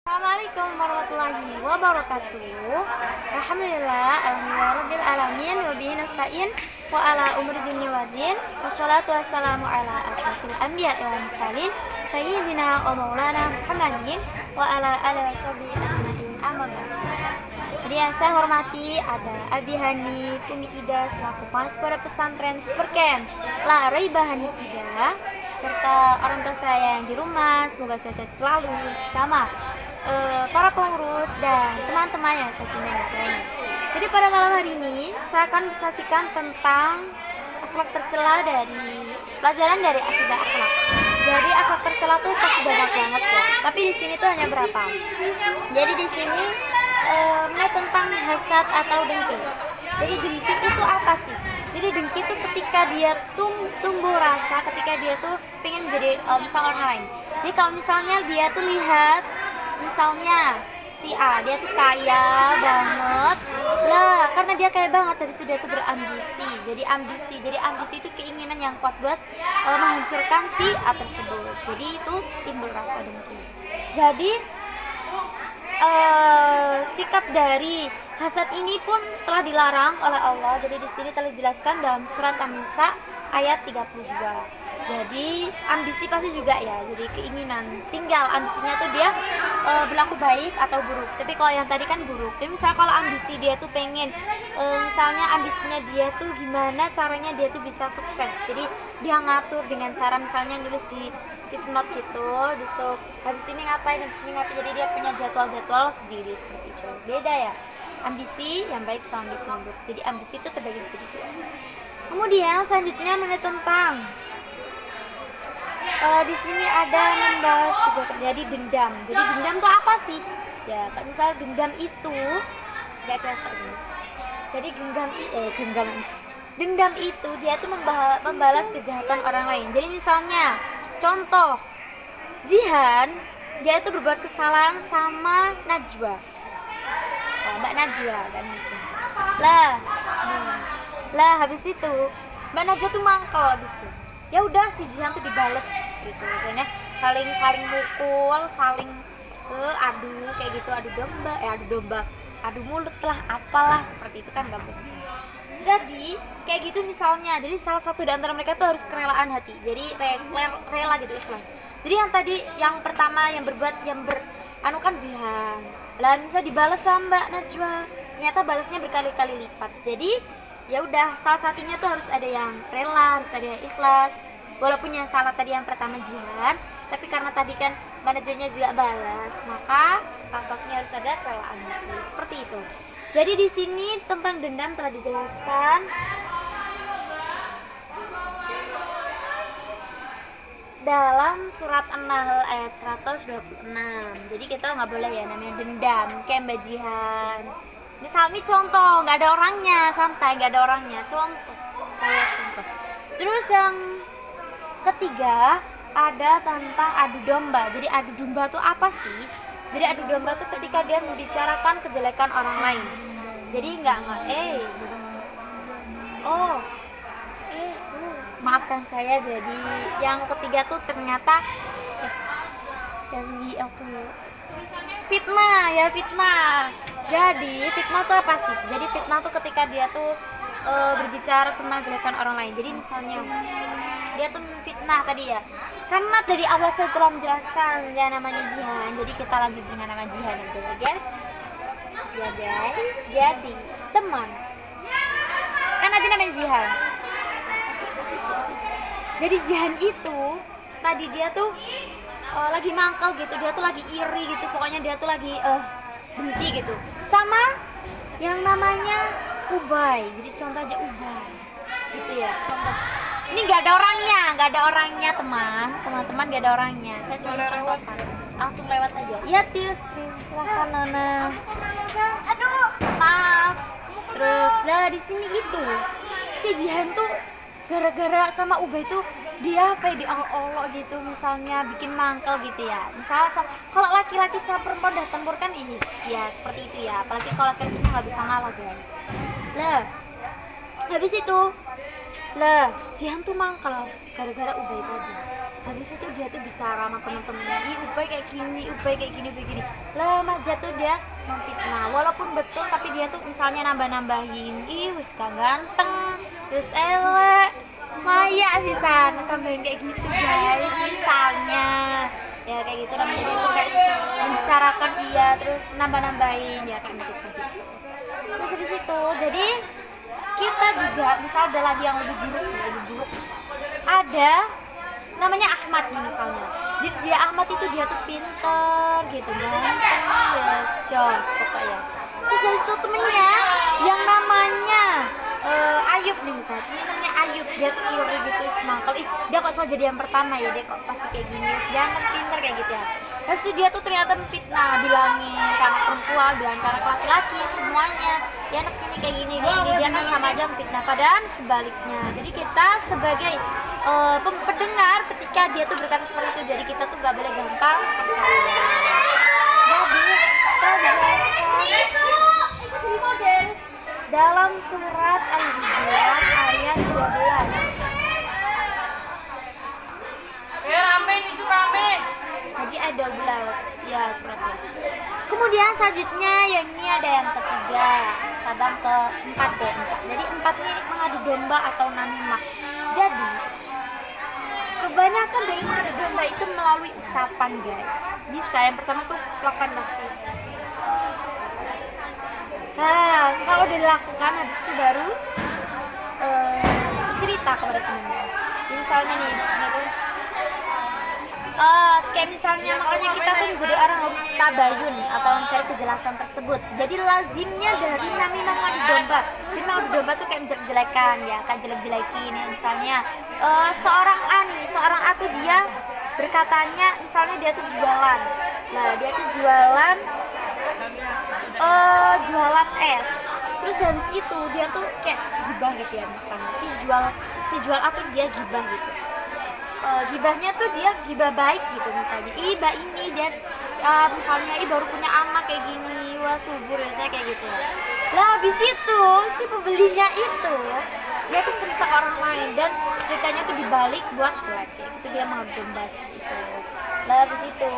Assalamualaikum warahmatullahi wabarakatuh. Alhamdulillah rabbil alamin wa bihi nasta'in wa ala umuri dunya waddin. Wassalatu wassalamu ala asyrofil anbiya'i wal mursalin sayyidina wa maulana Muhammadin wa ala alihi washabihi ajmain. Amma ba'd. Jadi yang saya hormati ada Abi Hanif, Umi Ida selaku pengasuh pesantren Superken La Raiba Hanifiyah serta orang tua saya yang di rumah. Semoga sehat selalu bersama para pengurus dan teman-teman yang saya cintai dan sayangi. Jadi pada malam hari ini saya akan bersaksikan tentang akhlak tercela dari pelajaran dari akidah akhlak. Jadi akhlak tercela tuh pasti banyak banget ya. Tapi di sini tuh hanya berapa. Jadi di sini mulai tentang hasad atau dengki. Jadi dengki itu apa sih? Jadi dengki itu ketika dia tumbuh rasa, ketika dia tuh pengen jadi misal orang lain. Jadi kalau misalnya dia tuh lihat misalnya si A dia tuh kaya banget lah, karena dia kaya banget habis itu dia tuh berambisi. Jadi ambisi itu keinginan yang kuat buat menghancurkan si A tersebut. Jadi itu timbul rasa dengki. Jadi sikap dari hasad ini pun telah dilarang oleh Allah. Jadi di sini telah dijelaskan dalam surat An-Nisa ayat 32. Jadi ambisi pasti juga ya, jadi keinginan, tinggal ambisinya tuh dia berlaku baik atau buruk. Tapi kalau yang tadi kan buruk. Jadi misalnya kalau ambisi dia tuh pengen misalnya ambisinya dia tuh gimana caranya dia tuh bisa sukses. Jadi dia ngatur dengan cara misalnya nulis di note gitu, disuruh habis ini ngapain. Jadi dia punya jadwal sendiri seperti itu. Beda ya. Ambisi yang baik sama ambisi yang buruk. Jadi ambisi itu terbagi menjadi dua. Kemudian selanjutnya mengenai tentang di sini ada membahas kejahatan. Jadi dendam. Jadi dendam itu apa sih? Ya, kalau misal dendam itu nggak kelihatan guys. Jadi dendam itu dia tuh membalas kejahatan orang lain. Jadi misalnya contoh Jihan, dia itu berbuat kesalahan sama Najwa. Mbak Najwa. Lah habis itu Mbak Najwa tuh mangkel habis itu. Ya udah si Jihan tuh dibales gitu, kayaknya saling mukul, saling adu kayak gitu, adu mulut lah, apalah seperti itu kan nggak boleh. Jadi kayak gitu misalnya, jadi salah satu di antara mereka tuh harus kerelaan hati, jadi rela gitu, ikhlas. Jadi yang tadi yang pertama yang kan Jihan, lah misalnya dibales sama Mbak Najwa, ternyata balasnya berkali-kali lipat. Jadi ya udah, salah satunya tuh harus ada yang rela, harus ada yang ikhlas. Walaupun yang salah tadi yang pertama Jihan, tapi karena tadi kan manajernya juga balas, maka salah satunya harus ada kerelaan hati. Seperti itu. Jadi di sini tentang dendam telah dijelaskan dalam surat An-Nahl ayat 126. Jadi kita nggak boleh ya namanya dendam kayak Mbak Jihan. Misal ini contoh, nggak ada orangnya, santai, nggak ada orangnya, contoh. Terus yang ketiga ada tentang adu domba. Jadi adu domba itu apa sih? Jadi adu domba itu ketika dia membicarakan kejelekan orang lain. Jadi maafkan saya. Jadi yang ketiga tuh ternyata dari apa ya? Fitnah. Jadi fitnah tuh apa sih? Jadi fitnah tuh ketika dia tuh berbicara tentang jelekan orang lain. Jadi misalnya dia tuh fitnah tadi ya. Karena dari awal saya telah menjelaskan ya namanya Jihan. Jadi kita lanjut dengan nama Jihan aja ya guys. Ya guys, jadi teman. Kan tadi namanya Jihan. Jadi Jihan itu tadi dia tuh lagi mangkal gitu, dia tuh lagi iri gitu, pokoknya dia tuh lagi benci gitu sama yang namanya Ubay. Jadi contoh aja Ubay gitu ya, contoh. Ini nggak ada orangnya teman-teman, nggak ada orangnya. Saya cuma contohkan, langsung lewat aja. Iya Tis, silakan Nona. Aduh, maaf. Terus lah di sini itu si Jihan tuh gara-gara sama Ubay tuh dia diolok-olok gitu, misalnya bikin mangkel gitu ya. Misalnya kalau laki-laki sama perempuan udah tempur kan ya seperti itu ya. Apalagi kalau laki-laki nggak bisa ngalah guys. Lah habis itu Jihan tuh mangkel gara-gara Ubay tadi. Habis itu dia tuh bicara sama temen-temennya, ih Ubay kayak gini, Ubay kayak gini, Ubay gini. Lama jatuh dia memfitnah, walaupun betul tapi dia tuh misalnya nambah-nambahin, ih wis gak ganteng, terus elek, Maya sih sana tambahin kayak gitu guys, misalnya ya kayak gitu namanya itu kayak membicarakan iya terus nambah-nambahin ya kayak gitu. Terus habis itu jadi kita juga misal ada lagi yang lebih buruk ada namanya Ahmad nih misalnya. Jadi dia Ahmad itu dia tuh pinter gitu ganteng, yes, jos pokoknya. Terus habis itu temennya yang namanya Ayub nih misalnya, ini namanya Ayub, dia tuh iri gitu, semangkal, dia kok selalu jadi yang pertama ya, dia kok pasti kayak gini, ganteng, pinter kayak gitu ya. Terus dia tuh ternyata memfitnah, bilangin ke anak perempuan, bilang ke anak laki-laki, semuanya, ya anak ini kayak gini, dia kan sama aja memfitnah, padahal sebaliknya. Jadi kita sebagai pendengar ketika dia tuh berkata seperti itu, jadi kita tuh gak boleh gampang percaya. Jadi dalam surat Al-Hujurat ayat 12. Rame nih rame. Lagi ayat 12 ya seperti itu. Kemudian selanjutnya yang ini ada yang ketiga, cabang keempat deh. Jadi empat ini mengadu domba atau namimah. Jadi kebanyakan dari mengadu domba itu melalui ucapan guys. Bisa yang pertama tuh lakukan pasti. Nah, kalau udah dilakukan habis itu baru cerita kepada temennya. Jadi misalnya nih di sini tuh kayak misalnya makanya kita tuh menjadi orang harus tabayun atau mencari kejelasan tersebut. Jadi lazimnya dari namimah mengadu domba. Jadi mengadu domba tuh kayak menjelek-jelekan ya, kayak jelek-jelekin ya. Misalnya seorang A nih, seorang A tuh dia berkatanya misalnya dia tuh jualan. Nah, dia tuh jualan es. Terus habis itu dia tuh kayak gibah gitu ya, misalnya si jual apa dia gibah gitu. Gibahnya tuh dia gibah baik gitu, misalnya mbak ini dia misalnya baru punya anak kayak gini, wah subur ya saya kayak gitu. Lah habis itu si pembelinya itu dia tuh cerita ke orang lain dan ceritanya tuh dibalik buat jelek kayak gitu, dia mau domba seperti itu. Lah habis itu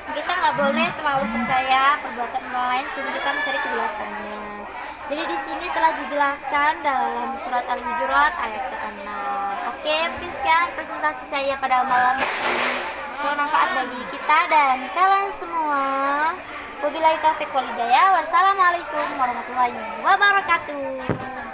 kita nggak boleh terlalu percaya perbuatan orang lain sebelum kita mencari kejelasannya. Jadi di sini telah dijelaskan dalam surat Al-Hujurat ayat ke-6. Oke, mungkin sekian presentasi saya pada malam ini. Semoga manfaat bagi kita dan kalian semua. Wabillahi taufiq wal hidayah. Wassalamualaikum warahmatullahi wabarakatuh.